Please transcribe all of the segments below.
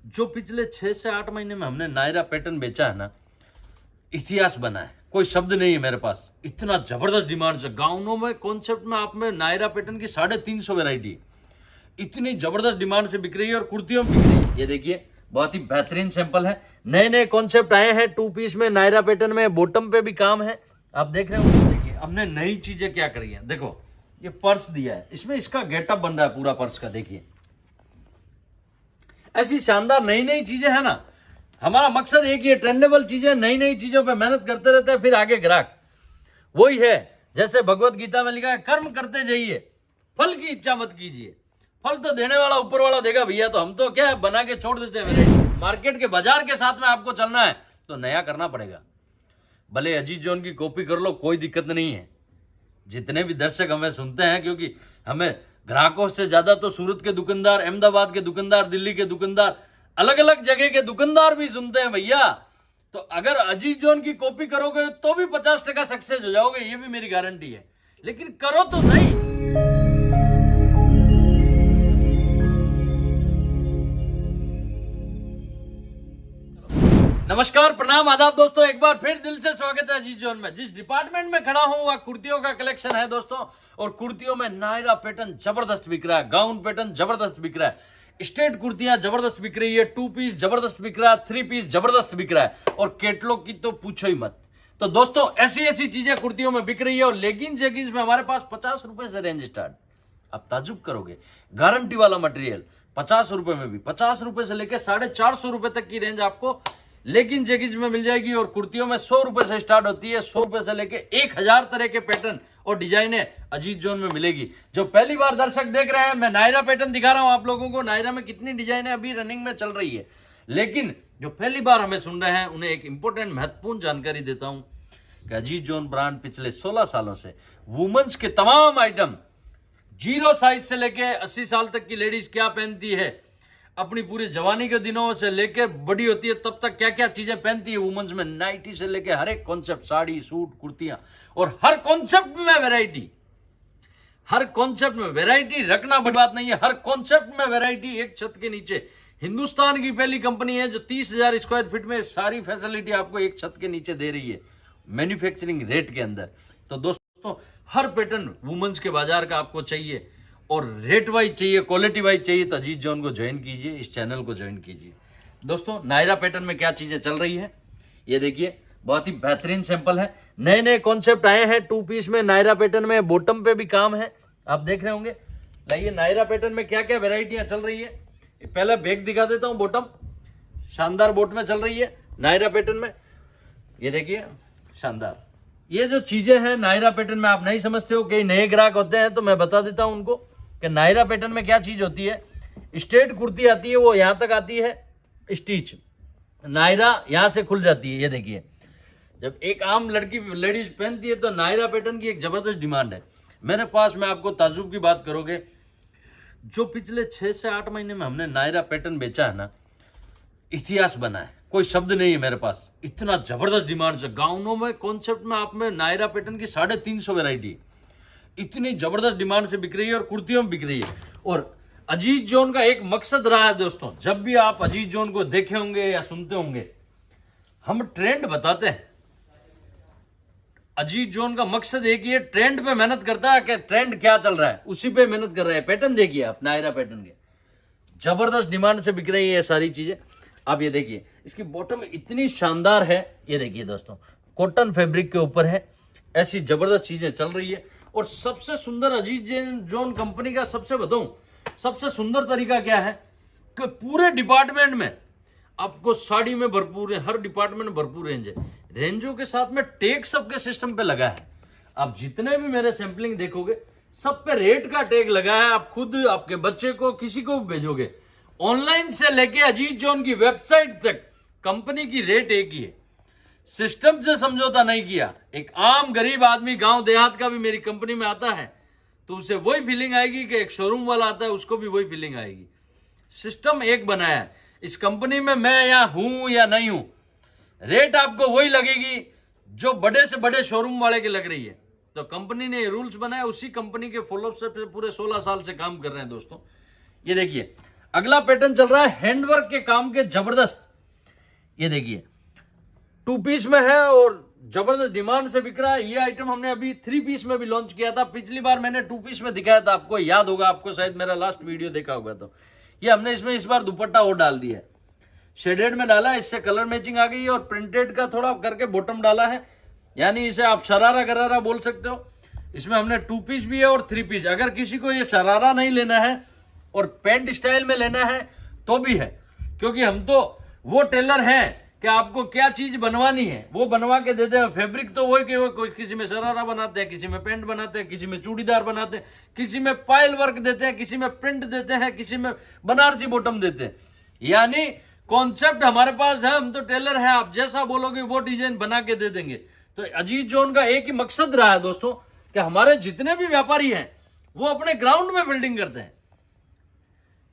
जो पिछले 6 से 8 महीने में हमने नायरा पैटर्न बेचा है ना, इतिहास बना है। कोई शब्द नहीं है मेरे पास, इतना जबरदस्त डिमांड है। गाउनों में कॉन्सेप्ट में आप में नायरा पैटर्न की 350 वैरायटी इतनी जबरदस्त डिमांड से बिक रही है और कुर्तियों में बिक रही है। ये देखिए बहुत ही बेहतरीन सैंपल है, नए नए कॉन्सेप्ट आए हैं 2 पीस में, नायरा पैटर्न में, बॉटम पे भी काम है। आप देख रहे हो, देखिए हमने नई चीजें क्या करी है। देखो ये पर्स दिया है, इसमें इसका गेटअप बन रहा है पूरा पर्स का। देखिए ऐसी शानदार नई नई चीजें है ना। हमारा मकसद एक ही है, ट्रेंडेबल चीजें, नई नई चीजों पे मेहनत करते रहते हैं, फिर आगे ग्राहक। वही है जैसे भगवत गीता में लिखा है, कर्म करते जाइए, फल की इच्छा मत कीजिए। फल तो देने वाला ऊपर वाला देगा भैया, तो हम तो क्या है बना के छोड़ देते हैं। मेरे मार्केट के बाजार के साथ में आपको चलना है तो नया करना पड़ेगा। भले अजीत जॉन की कॉपी कर लो, कोई दिक्कत नहीं है। जितने भी दर्शक हमें सुनते हैं, क्योंकि हमें ग्राहकों से ज्यादा तो सूरत के दुकानदार, अहमदाबाद के दुकानदार, दिल्ली के दुकानदार, अलग अलग जगह के दुकानदार भी सुनते हैं भैया। तो अगर अजीत जॉन की कॉपी करोगे तो भी 50% सक्सेस हो जाओगे, ये भी मेरी गारंटी है। लेकिन करो तो सही। नमस्कार, प्रणाम, आदाब दोस्तों, एक बार फिर दिल से स्वागत है अजीत जॉन में। जिस डिपार्टमेंट में खड़ा हूं वह कुर्तियों का कलेक्शन है दोस्तों, और कुर्तियों में नायरा पैटर्न जबरदस्त बिक रहा है, गाउन पैटर्न जबरदस्त बिक रहा है, स्टेट कुर्तियां जबरदस्त बिक रही है, 2 पीस जबरदस्त बिक रहा है, 3 पीस जबरदस्त बिक रहा है, और कैटलॉग की तो पूछो ही मत। तो दोस्तों ऐसी ऐसी चीजें कुर्तियों में बिक रही है। और लेगिंग्स जेगिंग्स में हमारे पास 50 रुपए से रेंज स्टार्ट। आप ताजुब करोगे, गारंटी वाला मटेरियल 50 रुपए में भी, 50 रुपए से लेकर 450 रुपए तक की रेंज आपको लेकिन जेगिंज में मिल जाएगी। और कुर्तियों में 100 रुपए से स्टार्ट होती है, 100 रुपए से लेके 1000 तरह के पैटर्न और डिजाइने अजीत जोन में मिलेगी। जो पहली बार दर्शक देख रहे हैं, मैं नायरा पैटर्न दिखा रहा हूं आप लोगों को। नायरा में कितनी डिजाइने अभी रनिंग में चल रही है, लेकिन जो पहली बार हमें सुन रहे हैं उन्हें एक इंपॉर्टेंट महत्वपूर्ण जानकारी देता हूं कि अजीत जोन ब्रांड पिछले 16 सालों से वुमेन्स के तमाम आइटम, 0 साइज से लेके 80 साल तक की लेडीज क्या पहनती है, अपनी पूरी जवानी के दिनों से लेकर बड़ी होती है तब तक क्या क्या चीजें पहनती है वुमेन्स में, नाइटी से लेकर हर एक कॉन्सेप्ट, साड़ी, सूट, कुर्तियां, और हर कॉन्सेप्ट में वैरायटी। हर कॉन्सेप्ट में वैरायटी रखना बड़ी बात नहीं है, हर कॉन्सेप्ट में वैरायटी एक छत के नीचे। हिंदुस्तान की पहली कंपनी है जो 30,000 स्क्वायर फीट में सारी फैसिलिटी आपको एक छत के नीचे दे रही है, मैन्युफैक्चरिंग रेट के अंदर। तो दोस्तों हर पैटर्न वुमेन्स के बाजार का आपको चाहिए और रेट वाइज चाहिए, क्वालिटी वाइज चाहिए, तो अजीत जॉन को ज्वाइन कीजिए, इस चैनल को ज्वाइन कीजिए। दोस्तों नायरा पैटर्न में क्या चीजें चल रही है ये देखिए, बहुत ही बेहतरीन सैंपल है, नए नए कॉन्सेप्ट आए हैं 2 पीस में, नायरा पैटर्न में, बॉटम पे भी काम है। आप देख रहे होंगे। लाइए नायरा पैटर्न में क्या क्या वेराइटियां चल रही है। पहले बैग दिखा देता हूं, बॉटम शानदार बोट में चल रही है नायरा पैटर्न में। ये देखिए शानदार। ये जो चीजें हैं नायरा पैटर्न में आप नहीं समझते हो, कई नए ग्राहक होते हैं तो मैं बता देता हूं उनको कि नायरा पैटर्न में क्या चीज होती है। स्ट्रेट कुर्ती आती है, वो यहां तक आती है स्टिच, नायरा यहां से खुल जाती है। ये देखिए जब एक आम लड़की लेडीज पहनती है तो नायरा पैटर्न की एक जबरदस्त डिमांड है मेरे पास। मैं आपको ताजुब की बात करोगे, जो पिछले 6 से 8 महीने में हमने नायरा पैटर्न बेचा है ना, इतिहास बना है। कोई शब्द नहीं है मेरे पास, इतना जबरदस्त डिमांड है। गाउनों में कॉन्सेप्ट में आप में नायरा पैटर्न की 350 वैरायटी इतनी जबरदस्त डिमांड से बिक रही है और कुर्तियों में बिक रही है। और अजीत जोन का एक मकसद रहा है दोस्तों, जब भी आप अजीत जोन को देखे होंगे या सुनते होंगे, हम ट्रेंड बताते हैं। अजीत जोन का मकसद एक ही है, ट्रेंड पे मेहनत करता है कि ट्रेंड क्या चल रहा है उसी पे मेहनत कर रहा है। पैटर्न देखिए आप, नायरा पैटर्न के जबरदस्त डिमांड से बिक रही है सारी चीजें। आप ये देखिए, इसकी बॉटम इतनी शानदार है। ये देखिए दोस्तों, कॉटन फैब्रिक के ऊपर है, ऐसी जबरदस्त चीजें चल रही है। और सबसे सुंदर अजीत जोन कंपनी का सबसे बताऊं, सबसे सुंदर तरीका क्या है कि पूरे डिपार्टमेंट में आपको साड़ी में भरपूर है, हर डिपार्टमेंट में भरपूर रेंज है। रेंजों के साथ में टैग सबके सिस्टम पे लगा है। आप जितने भी मेरे सैंपलिंग देखोगे सब पे रेट का टैग लगा है। आप खुद आपके बच्चे को किसी को भी भेजोगे, ऑनलाइन से लेके अजीत जोन की वेबसाइट तक कंपनी की रेट एक ही है। सिस्टम से समझौता नहीं किया। एक आम गरीब आदमी गांव देहात का भी मेरी कंपनी में आता है तो उसे वही फीलिंग आएगी कि एक शोरूम वाला आता है, उसको भी वही फीलिंग आएगी। सिस्टम एक बनाया है इस कंपनी में। मैं यहां हूं या नहीं हूं, रेट आपको वही लगेगी जो बड़े से बड़े शोरूम वाले की लग रही है। तो कंपनी ने रूल्स बनाया, उसी कंपनी के फॉलोअप से पूरे 16 साल से काम कर रहे हैं दोस्तों। ये देखिए, अगला पैटर्न चल रहा है हैंडवर्क के काम के जबरदस्त। ये देखिए 2 पीस में है और जबरदस्त डिमांड से बिक रहा है। ये आइटम हमने अभी 3 पीस में भी लॉन्च किया था। पिछली बार मैंने 2 पीस में दिखाया था, आपको याद होगा, आपको शायद मेरा लास्ट वीडियो देखा होगा। तो ये हमने इसमें इस बार दुपट्टा और डाल दिया है, शेडेड में डाला है, इससे कलर मैचिंग आ गई है और प्रिंटेड का थोड़ा करके बॉटम डाला है, यानी इसे आप शरारा गरारा बोल सकते हो। इसमें हमने 2 पीस भी है और 3 पीस। अगर किसी को ये शरारा नहीं लेना है और पैंट स्टाइल में लेना है तो भी है, क्योंकि हम तो वो टेलर हैं कि आपको क्या चीज बनवानी है वो बनवा के देते हैं। फैब्रिक तो वही कि वो किसी में शरारा बनाते हैं, किसी में पैंट बनाते हैं, किसी में चूड़ीदार बनाते हैं, किसी में पायल वर्क देते हैं, किसी में प्रिंट देते हैं, किसी में बनारसी बॉटम देते हैं। यानी कॉन्सेप्ट हमारे पास है, हम तो टेलर हैं, आप जैसा बोलोगे वो डिजाइन बना के दे देंगे। तो अजीज जोन का एक ही मकसद रहा है दोस्तों कि हमारे जितने भी व्यापारी हैं वो अपने ग्राउंड में बिल्डिंग करते हैं,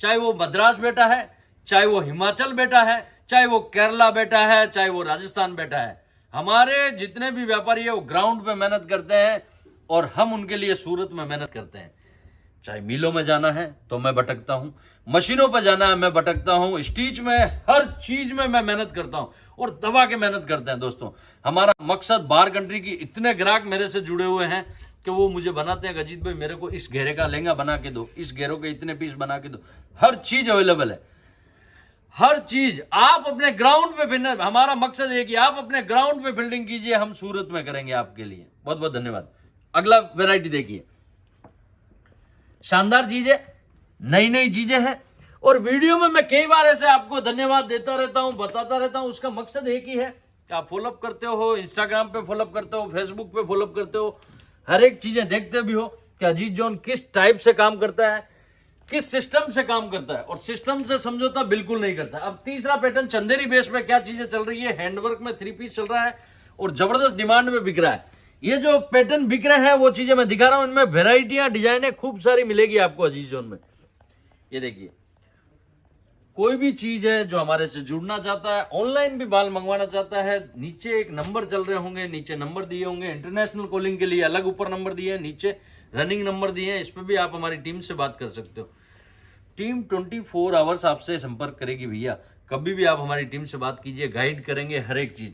चाहे वो मद्रास बेटा है, चाहे वो हिमाचल बेटा है, चाहे वो केरला बेटा है, चाहे वो राजस्थान बेटा है। हमारे जितने भी व्यापारी है वो ग्राउंड पे मेहनत करते हैं और हम उनके लिए सूरत में मेहनत करते हैं। चाहे मिलों में जाना है तो मैं भटकता हूं, मशीनों पर जाना है मैं भटकता हूं, स्टिच में, हर चीज में मैं मेहनत करता हूं और दबा के मेहनत करते हैं दोस्तों। हमारा मकसद बाहर कंट्री की, इतने ग्राहक मेरे से जुड़े हुए हैं कि वो मुझे बनाते हैं, अजीत भाई मेरे को इस घेरे का लहंगा बना के दो, इस घेरों के इतने पीस बना के दो। हर चीज अवेलेबल है, हर चीज। आप अपने ग्राउंड पे बिल्डिंग, हमारा मकसद है कि आप अपने ग्राउंड पे बिल्डिंग कीजिए, हम सूरत में करेंगे आपके लिए। बहुत बहुत धन्यवाद। अगला वैरायटी देखिए, शानदार चीजें, नई नई चीजें हैं और वीडियो में मैं कई बार ऐसे आपको धन्यवाद देता रहता हूं, बताता रहता हूं। उसका मकसद एक ही है कि आप फॉलोअप करते हो, इंस्टाग्राम पे फॉलोअप करते हो, फेसबुक पे फॉलोअप करते हो, हर एक चीजें देखते भी हो कि अजीत जोन किस टाइप से काम करता है, किस सिस्टम से काम करता है और सिस्टम से समझौता बिल्कुल नहीं करता। अब तीसरा पैटर्न चंदेरी बेस में क्या चीजें चल रही है, हैंडवर्क में 3 पीस चल रहा है और जबरदस्त डिमांड में बिक रहा है। ये जो पैटर्न बिक रहे हैं वो चीजें मैं दिखा रहा हूं, इनमें वेराइटियां, डिजाइनें खूब सारी मिलेगी आपको अजीज जोन में। ये देखिए, कोई भी चीज है जो हमारे से जुड़ना चाहता है, ऑनलाइन भी माल मंगवाना चाहता है, नीचे एक नंबर चल रहे होंगे, नीचे नंबर दिए होंगे, इंटरनेशनल कॉलिंग के लिए अलग ऊपर नंबर दिए, नीचे रनिंग नंबर दिए हैं, इस पर भी आप हमारी टीम से बात कर सकते हो। टीम 24 आवर्स आपसे संपर्क करेगी भैया, कभी भी आप हमारी टीम से बात कीजिए, गाइड करेंगे हर एक चीज।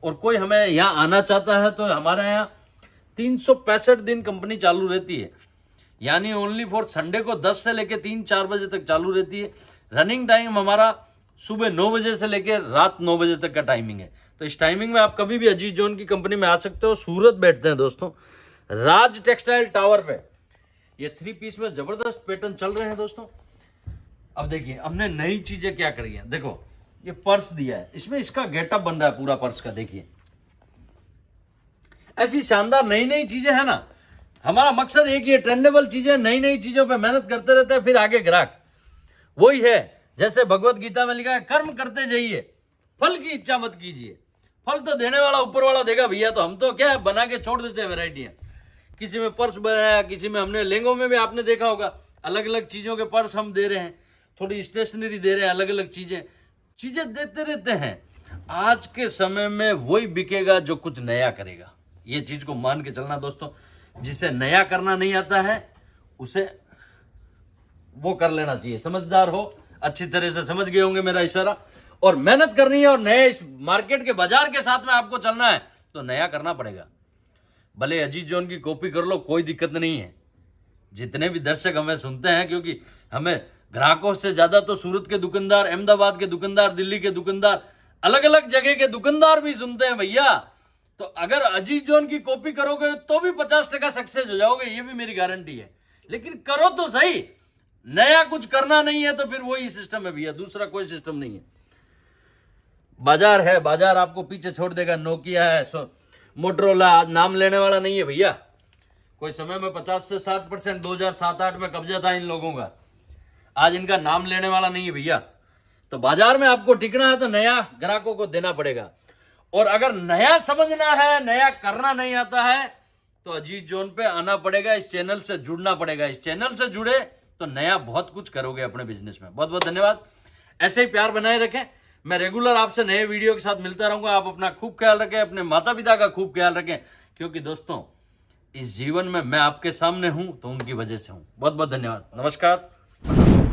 और कोई हमें यहाँ आना चाहता है तो हमारे यहाँ 365 दिन कंपनी चालू रहती है, यानी ओनली फॉर संडे को 10 से लेकर 3-4 बजे तक चालू रहती है। रनिंग टाइम हमारा सुबह 9 बजे से लेकर रात 9 बजे तक का टाइमिंग है। तो इस टाइमिंग में आप कभी भी अजीज जोन की कंपनी में आ सकते हो। सूरत बैठते हैं दोस्तों, राज टेक्सटाइल टावर पे। ये 3 पीस में जबरदस्त पैटर्न चल रहे हैं दोस्तों। अब देखिए हमने नई चीजें क्या करी है, देखो ये पर्स दिया है, इसमें इसका गेटअप बन रहा है पूरा पर्स का। देखिए ऐसी शानदार नई नई चीजें है ना, हमारा मकसद एक ही है, ट्रेंडेबल चीजें, नई नई चीजों पे मेहनत करते रहते हैं, फिर आगे ग्राहक। वही है जैसे भगवत गीता में लिखा है, कर्म करते जाइए, फल की इच्छा मत कीजिए। फल तो देने वाला ऊपर वाला देगा भैया, तो हम तो क्या बना के छोड़ देते हैं वेराइटियां। किसी में पर्स बनाया, किसी में हमने लहंगों में भी आपने देखा होगा अलग अलग चीजों के पर्स हम दे रहे हैं, थोड़ी स्टेशनरी दे रहे हैं, अलग अलग चीजें देते रहते हैं। आज के समय में वही बिकेगा जो कुछ नया करेगा, ये चीज को मान के चलना दोस्तों। जिसे नया करना नहीं आता है उसे वो कर लेना चाहिए, समझदार हो, अच्छी तरह से समझ गए होंगे मेरा इशारा। और मेहनत करनी है और नए इस मार्केट के बाजार के साथ में आपको चलना है तो नया करना पड़ेगा। भले अजीज जोन की कॉपी कर लो, कोई दिक्कत नहीं है। जितने भी दर्शक हमें सुनते हैं, क्योंकि हमें ग्राहकों से ज्यादा तो सूरत के दुकानदार, अहमदाबाद के दुकानदार, दिल्ली के दुकानदार, अलग अलग जगह के दुकानदार भी सुनते हैं भैया। तो अगर अजीज जोन की कॉपी करोगे तो भी 50% सक्सेस हो जाओगे, ये भी मेरी गारंटी है। लेकिन करो तो सही, नया कुछ करना नहीं है तो फिर वही सिस्टम है भैया, दूसरा कोई सिस्टम नहीं है। बाजार है, बाजार आपको पीछे छोड़ देगा। नोकिया है, मोटरोला आज नाम लेने वाला नहीं है भैया। कोई समय में 50 से 60% 2007-8 में कब्जा था इन लोगों का, आज इनका नाम लेने वाला नहीं है भैया। तो बाजार में आपको टिकना है तो नया ग्राहकों को देना पड़ेगा। और अगर नया समझना है, नया करना नहीं आता है तो अजीज जोन पे आना पड़ेगा, इस चैनल से जुड़ना पड़ेगा। इस चैनल से जुड़े तो नया बहुत कुछ करोगे अपने बिजनेस में। बहुत बहुत धन्यवाद, ऐसे ही प्यार बनाए रखें। मैं रेगुलर आपसे नए वीडियो के साथ मिलता रहूंगा। आप अपना खूब ख्याल रखें, अपने माता पिता का खूब ख्याल रखें, क्योंकि दोस्तों इस जीवन में मैं आपके सामने हूं तो उनकी वजह से हूं। बहुत बहुत धन्यवाद, नमस्कार।